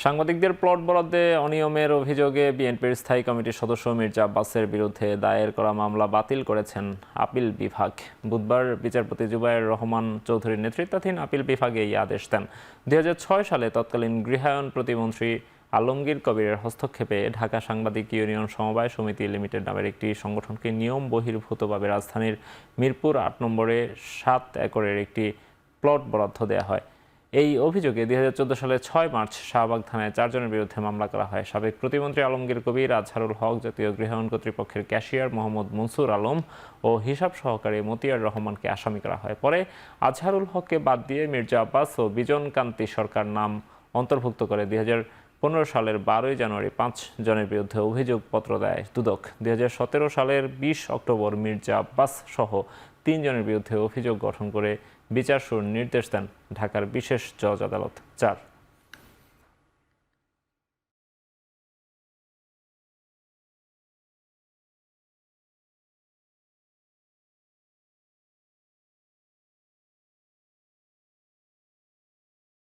সাংবাদিকদের প্লট বরাদ্দে অনিয়মের অভিযোগে বিএনপির স্থায়ী কমিটির সদস্য মির্জা আব্বাসের বিরুদ্ধে দায়ের করা মামলা বাতিল করেছেন আপিল বিভাগ। বুধবার বিচারপতি জুবায়ের রহমান চৌধুরীর নেতৃত্বাধীন আপিল বিভাগে এই আদেশ দেন। 2006 সালে তৎকালীন গৃহায়ন প্রতিমন্ত্রী আলমগীর কবিরের হস্তক্ষেপে ঢাকা সাংবাদিক ইউনিয়ন সমবায় সমিতি লিমিটেড নামের একটি সংগঠনকে নিয়ম বহির্ভূতভাবে রাজধানীর মিরপুর ৮ নম্বরে ৭ একরের একটি প্লট বরাদ্দ দেওয়া হয়। এই অভিযোগে 2014 সালের 6 মার্চ শাহবাগ থানায় 4 জনের বিরুদ্ধে মামলা করা হয়। সাবেক প্রতিমন্ত্রী আলমগীর কবির, আজহারুল হক, জাতীয় গৃহায়ন কর্তৃপক্ষের ক্যাশিয়ার মোহাম্মদ মনসুর আলম ও হিসাব সহকারী মতিয়ার রহমানকে আসামি করা হয়। পরে আজহারুল হককে বাদ দিয়ে মির্জা আব্বাস ও বিজন কান্তি সরকার নাম অন্তর্ভুক্ত করে 2015 সালের 12 জানুয়ারি 5 জনের বিরুদ্ধে অভিযোগপত্র দেয় দুদক। 2017 সালের 20 অক্টোবর মির্জা আব্বাস সহ 3 জনের বিরুদ্ধে অভিযোগ গঠন করে বিচার শুরুর নির্দেশ দেন ঢাকার বিশেষ জজ আদালত 4।